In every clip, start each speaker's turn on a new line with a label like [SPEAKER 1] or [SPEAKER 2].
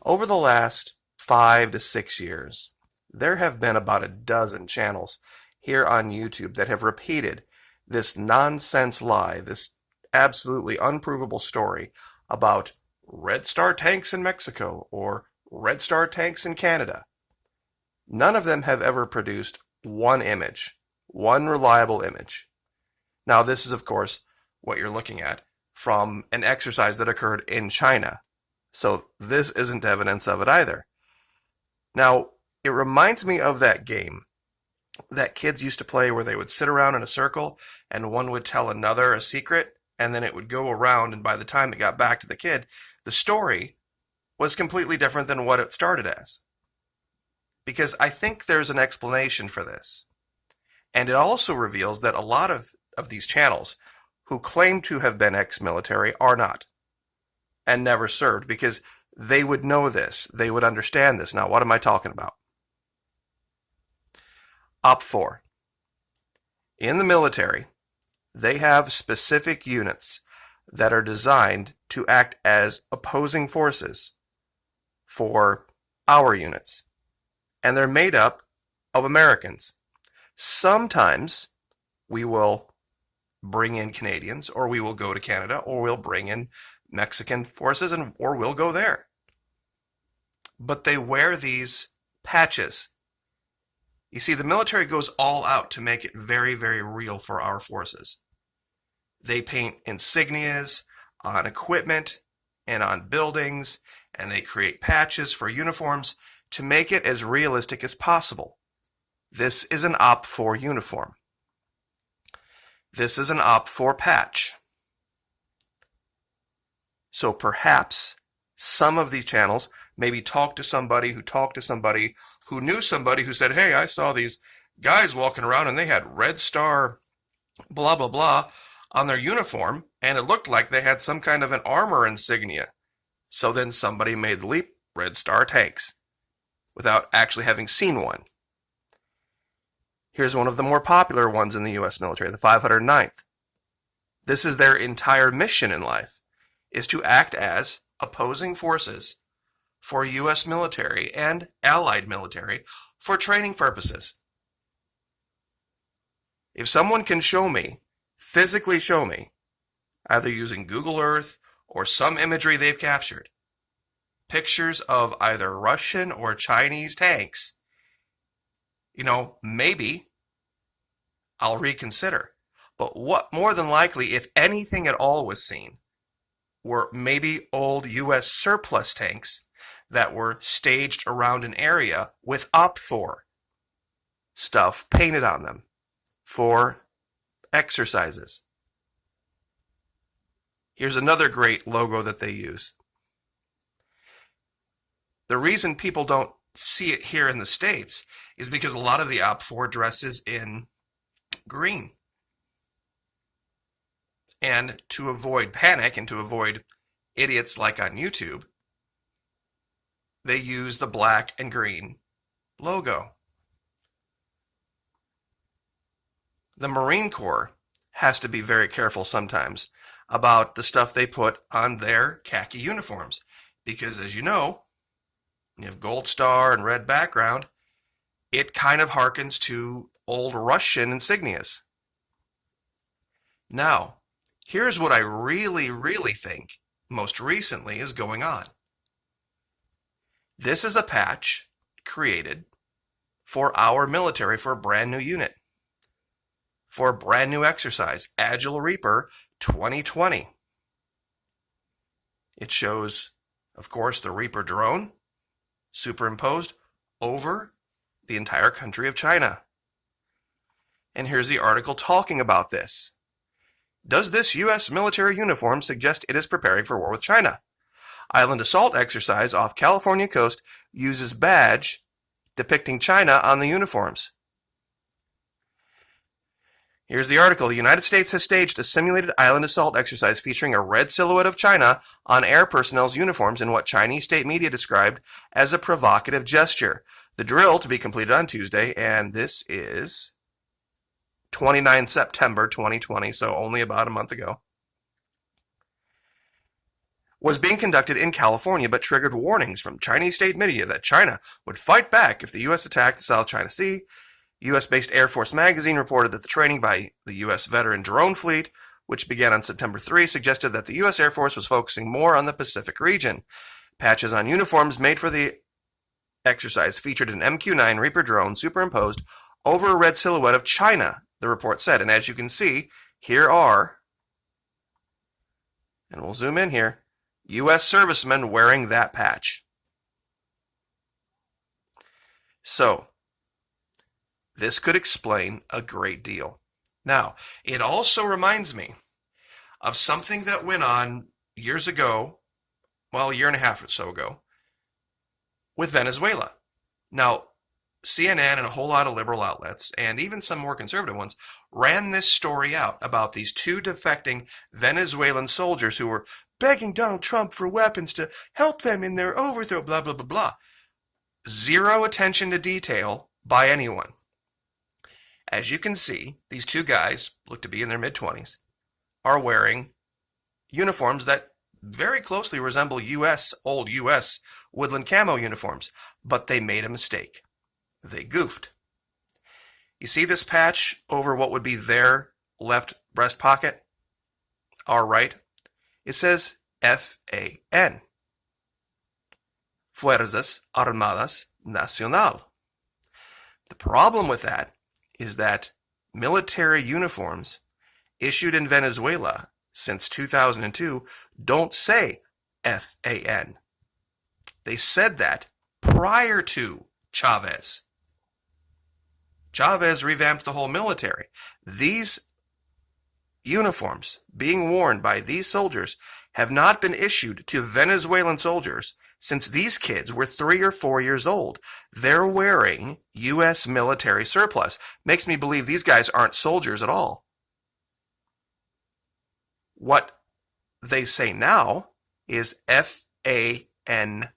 [SPEAKER 1] Over the last 5 to 6 years, there have been about a dozen channels here on YouTube that have repeated this nonsense lie, this absolutely unprovable story about Red Star tanks in Mexico or Red Star tanks in Canada. None of them have ever produced one image, one reliable image. Now, this is, of course, what you're looking at from an exercise that occurred in China. So this isn't evidence of it either. Now, it reminds me of that game that kids used to play where they would sit around in a circle and one would tell another a secret and then it would go around, and by the time it got back to the kid, the story was completely different than what it started as. Because I think there's an explanation for this. And it also reveals that a lot of these channels who claim to have been ex-military are not and never served, because they would know this. They would understand this. Now, what am I talking about? OPFOR. In the military, they have specific units that are designed to act as opposing forces for our units. And they're made up of Americans. Sometimes we will bring in Canadians, or we will go to Canada, or we'll bring in Mexican forces, or we'll go there. But they wear these patches. You see, the military goes all out to make it very, very real for our forces. They paint insignias on equipment and on buildings, and they create patches for uniforms to make it as realistic as possible. This is an OPFOR uniform. This is an OPFOR patch. So perhaps some of these channels maybe talk to somebody who talked to somebody who knew somebody who said, hey, I saw these guys walking around and they had Red Star blah, blah, blah on their uniform, and it looked like they had some kind of an armor insignia. So then somebody made the leap, Red Star tanks, without actually having seen one. Here's one of the more popular ones in the U.S. military, the 509th. This is their entire mission in life, is to act as opposing forces for U.S. military and allied military for training purposes. If someone can show me, physically show me, either using Google Earth or some imagery they've captured, pictures of either Russian or Chinese tanks, maybe I'll reconsider. But what more than likely, if anything at all was seen, were maybe old U.S. surplus tanks that were staged around an area with OPFOR stuff painted on them for exercises. Here's another great logo that they use. The reason people don't see it here in the States is because a lot of the OPFOR dresses in green. And to avoid panic and to avoid idiots like on YouTube, they use the black and green logo. The Marine Corps has to be very careful sometimes about the stuff they put on their khaki uniforms, because as you know, you have gold star and red background, it kind of harkens to old Russian insignias. Now, here's what I really, really think most recently is going on. This is a patch created for our military for a brand new unit, for a brand new exercise, Agile Reaper 2020. It shows, of course, the Reaper drone superimposed over the entire country of China. And here's the article talking about this. Does this U.S. military uniform suggest it is preparing for war with China? Island assault exercise off California coast uses badge depicting China on the uniforms. Here's the article. The United States has staged a simulated island assault exercise featuring a red silhouette of China on air personnel's uniforms in what Chinese state media described as a provocative gesture. The drill to be completed on Tuesday, and this is 29 September 2020, so only about a month ago, was being conducted in California, but triggered warnings from Chinese state media that China would fight back if the U.S. attacked the South China Sea. U.S.-based Air Force magazine reported that the training by the U.S. veteran drone fleet, which began on September 3, suggested that the U.S. Air Force was focusing more on the Pacific region. Patches on uniforms made for the exercise featured an MQ-9 Reaper drone superimposed over a red silhouette of China, the report said. And as you can see, here are, and we'll zoom in here, U.S. servicemen wearing that patch. So, this could explain a great deal. Now, it also reminds me of something that went on years ago, well, a year and a half or so ago, with Venezuela. Now, CNN and a whole lot of liberal outlets, and even some more conservative ones, ran this story out about these two defecting Venezuelan soldiers who were begging Donald Trump for weapons to help them in their overthrow, blah, blah, blah, blah. Zero attention to detail by anyone. As you can see, these two guys, look to be in their mid-20s, are wearing uniforms that very closely resemble old U.S. woodland camo uniforms, but they made a mistake. They goofed. You see this patch over what would be their left breast pocket? Our right? It says FAN. Fuerzas Armadas Nacional. The problem with that is that military uniforms issued in Venezuela since 2002 don't say FAN. They said that prior to Chavez. Chavez revamped the whole military. These uniforms being worn by these soldiers have not been issued to Venezuelan soldiers since these kids were 3 or 4 years old. They're wearing U.S. military surplus. Makes me believe these guys aren't soldiers at all. What they say now is FANB,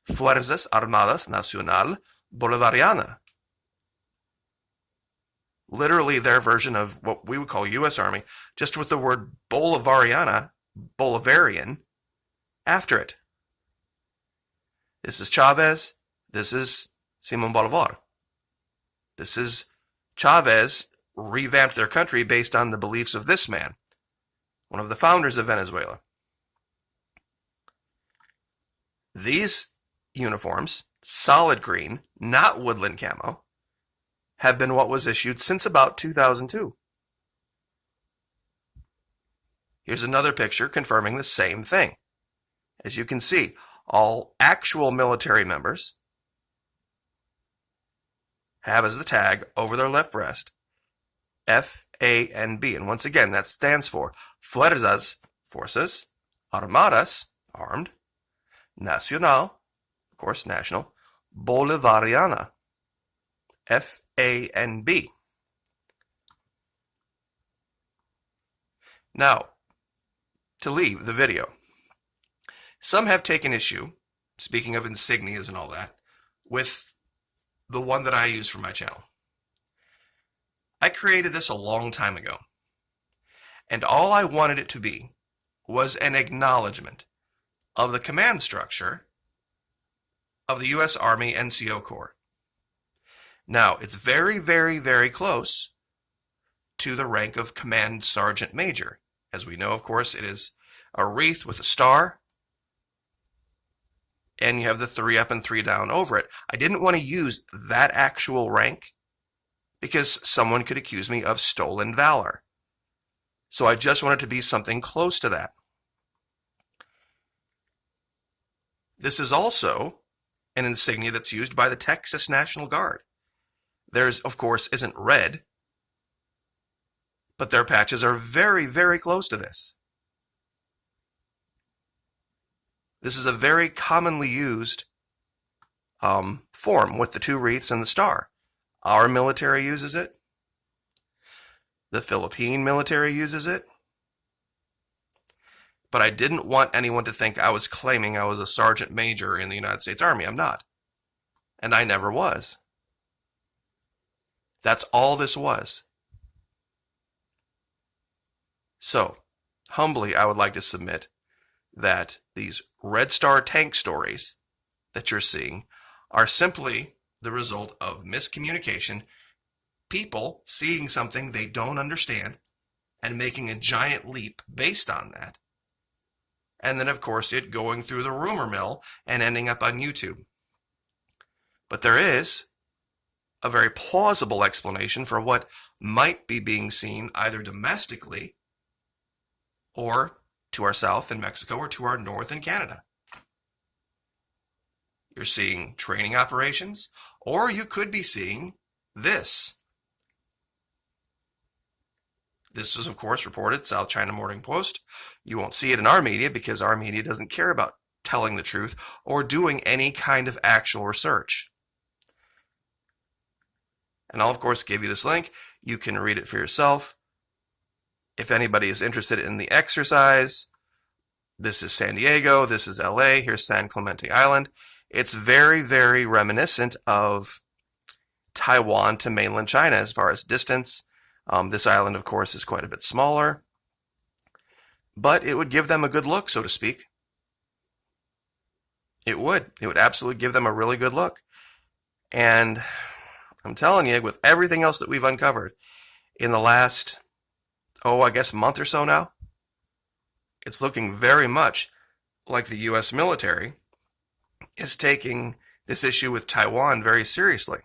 [SPEAKER 1] Fuerzas Armadas Nacional Bolivariana. Literally their version of what we would call U.S. Army, just with the word Bolivarian, after it. This is Chavez. This is Simón Bolívar. This is Chavez revamped their country based on the beliefs of this man, one of the founders of Venezuela. These uniforms, solid green, not woodland camo, have been what was issued since about 2002. Here's another picture confirming the same thing. As you can see, all actual military members have as the tag over their left breast FANB. And once again, that stands for Fuerzas, Forces, Armadas, armed, Nacional, of course, national, Bolivariana, FANB. Now, to leave the video, some have taken issue, speaking of insignias and all that, with the one that I use for my channel. I created this a long time ago, and all I wanted it to be was an acknowledgement of the command structure of the U.S. Army NCO Corps. Now, it's very, very, very close to the rank of Command Sergeant Major. As we know, of course, it is a wreath with a star, and you have the 3 up and 3 down over it. I didn't want to use that actual rank because someone could accuse me of stolen valor. So I just wanted to be something close to that. This is also an insignia that's used by the Texas National Guard. Theirs, of course, isn't red, but their patches are very, very close to this. This is a very commonly used form with the 2 wreaths and the star. Our military uses it. The Philippine military uses it. But I didn't want anyone to think I was claiming I was a sergeant major in the United States Army. I'm not. And I never was. That's all this was. So, humbly, I would like to submit that these Red Star tank stories that you're seeing are simply the result of miscommunication, people seeing something they don't understand and making a giant leap based on that. And then, of course, it going through the rumor mill and ending up on YouTube. But there is a very plausible explanation for what might be being seen either domestically or to our south in Mexico or to our north in Canada. You're seeing training operations, or you could be seeing this. This is, of course, reported South China Morning Post. You won't see it in our media because our media doesn't care about telling the truth or doing any kind of actual research. And I'll, of course, give you this link. You can read it for yourself. If anybody is interested in the exercise, this is San Diego, this is LA, here's San Clemente Island. It's very, very reminiscent of Taiwan to mainland China as far as distance. This island, of course, is quite a bit smaller, but it would give them a good look, so to speak. It would absolutely give them a really good look. And I'm telling you, with everything else that we've uncovered in the last, I guess month or so now, it's looking very much like the U.S. military is taking this issue with Taiwan very seriously.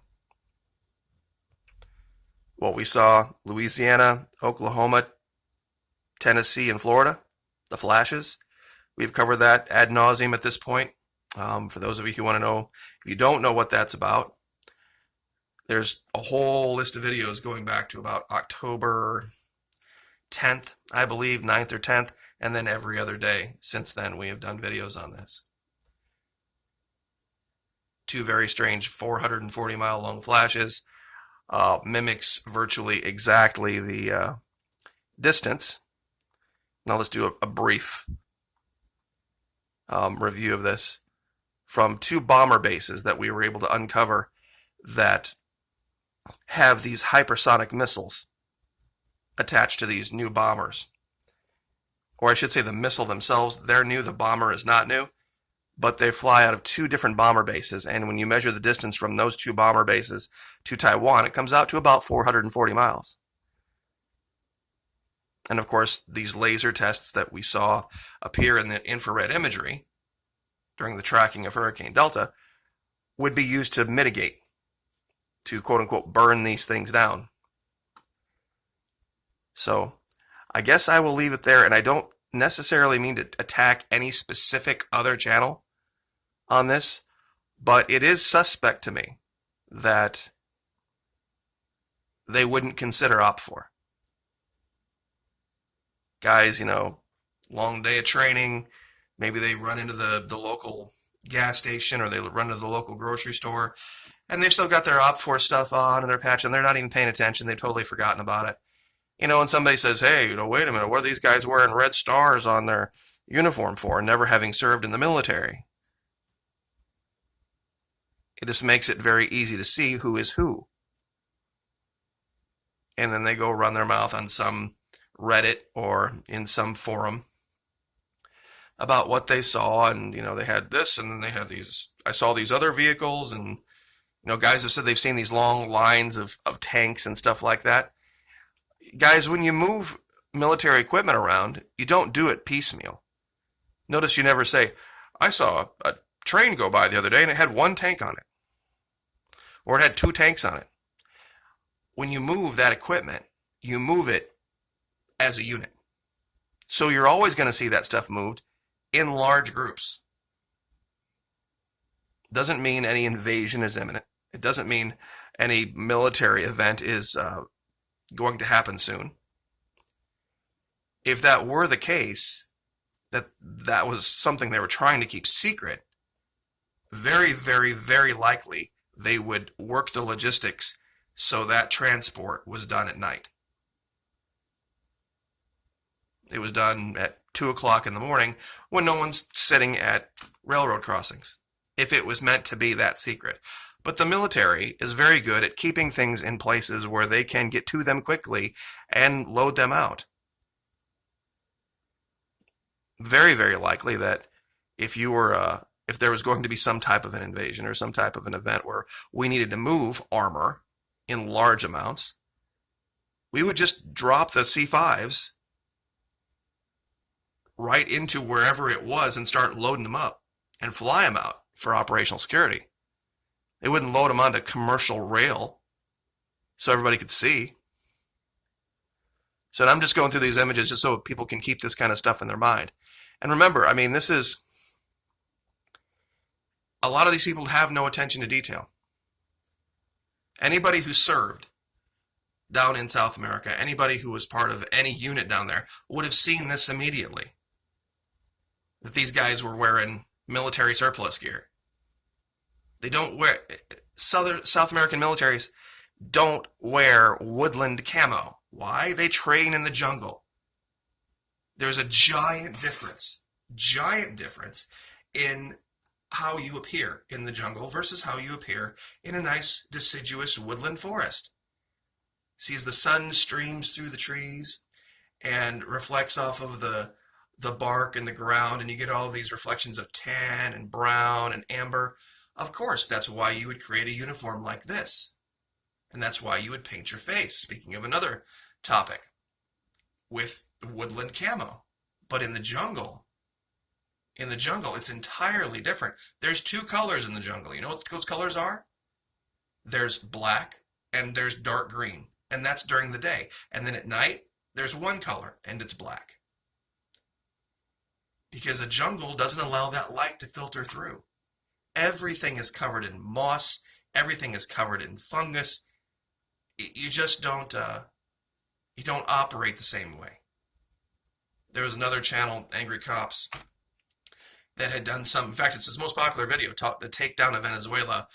[SPEAKER 1] What we saw, Louisiana, Oklahoma, Tennessee, and Florida, the flashes, we've covered that ad nauseum at this point. For those of you who want to know, if you don't know what that's about, there's a whole list of videos going back to about October 10th, I believe, 9th or 10th, and then every other day since then we have done videos on this. Two very strange 440-mile long flashes, mimics virtually exactly the distance. Now let's do a brief review of this from two bomber bases that we were able to uncover that have these hypersonic missiles attached to these new bombers. Or I should say the missile themselves, they're new, the bomber is not new, but they fly out of two different bomber bases, and when you measure the distance from those two bomber bases to Taiwan, it comes out to about 440 miles. And of course, these laser tests that we saw appear in the infrared imagery during the tracking of Hurricane Delta would be used to mitigate, to quote-unquote burn these things down. So I guess I will leave it there, and I don't necessarily mean to attack any specific other channel on this, but it is suspect to me that they wouldn't consider OPFOR. Guys, long day of training, maybe they run into the local gas station or they run into the local grocery store, and they've still got their OPFOR stuff on and their patch, and they're not even paying attention. They've totally forgotten about it. And somebody says, hey, wait a minute, what are these guys wearing red stars on their uniform for, never having served in the military? It just makes it very easy to see who is who. And then they go run their mouth on some Reddit or in some forum about what they saw, and, they had this, and then they had these, I saw these other vehicles, and, guys have said they've seen these long lines of tanks and stuff like that. Guys, when you move military equipment around, you don't do it piecemeal. Notice you never say, I saw a train go by the other day and it had one tank on it. Or it had two tanks on it. When you move that equipment, you move it as a unit. So you're always going to see that stuff moved in large groups. Doesn't mean any invasion is imminent. It doesn't mean any military event is going to happen soon. If that were the case, that was something they were trying to keep secret, very, very, very likely they would work the logistics so that transport was done at night. It was done at 2 o'clock in the morning when no one's sitting at railroad crossings, if it was meant to be that secret. But the military is very good at keeping things in places where they can get to them quickly and load them out. very, very likely that if there was going to be some type of an invasion or some type of an event where we needed to move armor in large amounts, we would just drop the C5s right into wherever it was and start loading them up and fly them out for operational security. They wouldn't load them onto commercial rail so everybody could see. So I'm just going through these images just so people can keep this kind of stuff in their mind. And remember, I mean, this is, a lot of these people have no attention to detail. Anybody who served down in South America, anybody who was part of any unit down there would have seen this immediately. That these guys were wearing military surplus gear. They don't wear, South American militaries don't wear woodland camo. Why? They train in the jungle. There's a giant difference in how you appear in the jungle versus how you appear in a nice deciduous woodland forest. See, as the sun streams through the trees and reflects off of the bark and the ground, and you get all these reflections of tan and brown and amber, of course, that's why you would create a uniform like this. And that's why you would paint your face, speaking of another topic, with woodland camo. But in the jungle, it's entirely different. There's two colors in the jungle. You know what those colors are? There's black and there's dark green. And that's during the day. And then at night, there's one color, and it's black. Because a jungle doesn't allow that light to filter through. Everything is covered in moss. Everything is covered in fungus. You just don't operate the same way. There was another channel, Angry Cops, that had done some, in fact, it's his most popular video, the takedown of Venezuela.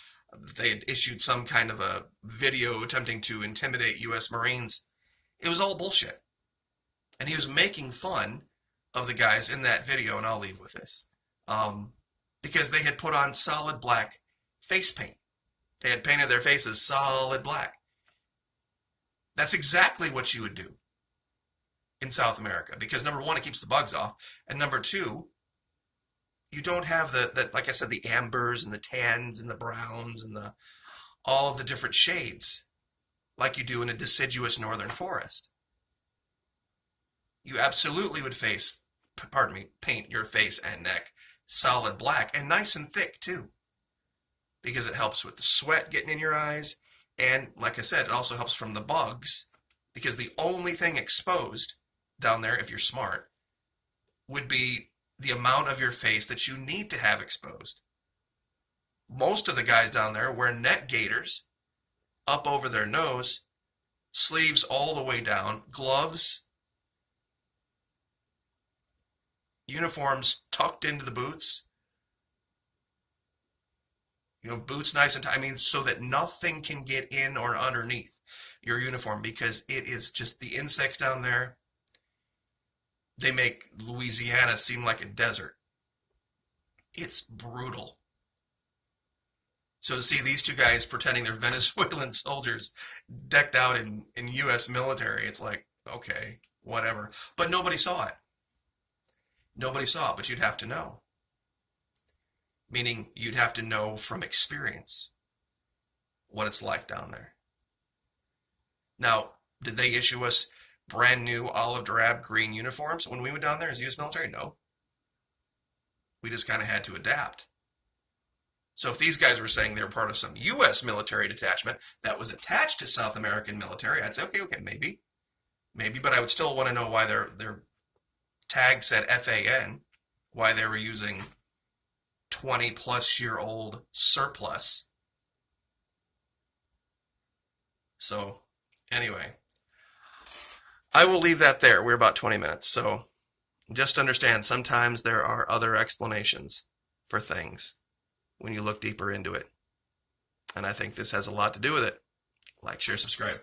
[SPEAKER 1] They had issued some kind of a video attempting to intimidate U.S. Marines. It was all bullshit. And he was making fun of the guys in that video, and I'll leave with this. Because they had put on solid black face paint. They had painted their faces solid black. That's exactly what you would do in South America. Because number one, it keeps the bugs off. And number two, you don't have the like I said, the ambers and the tans and the browns and all of the different shades like you do in a deciduous northern forest. You absolutely would paint your face and neck solid black, and nice and thick too, because it helps with the sweat getting in your eyes, and like I said, it also helps from the bugs, because the only thing exposed down there, if you're smart, would be the amount of your face that you need to have exposed. Most of the guys down there wear neck gaiters up over their nose, sleeves all the way down, gloves, uniforms tucked into the boots. Boots nice and tight. I mean, so that nothing can get in or underneath your uniform, because it is just the insects down there. They make Louisiana seem like a desert. It's brutal. So to see these two guys pretending they're Venezuelan soldiers decked out in U.S. military, it's like, okay, whatever. But nobody saw it. Nobody saw it, but you'd have to know. Meaning you'd have to know from experience what it's like down there. Now, did they issue us brand new olive drab green uniforms when we went down there as U.S. military? No. We just kind of had to adapt. So if these guys were saying they were part of some U.S. military detachment that was attached to South American military, I'd say, okay, maybe, but I would still want to know why their tag said FAN, why they were using 20-plus-year-old surplus. So, anyway, I will leave that there. We're about 20 minutes, so just understand sometimes there are other explanations for things when you look deeper into it. And I think this has a lot to do with it. Like, share, subscribe.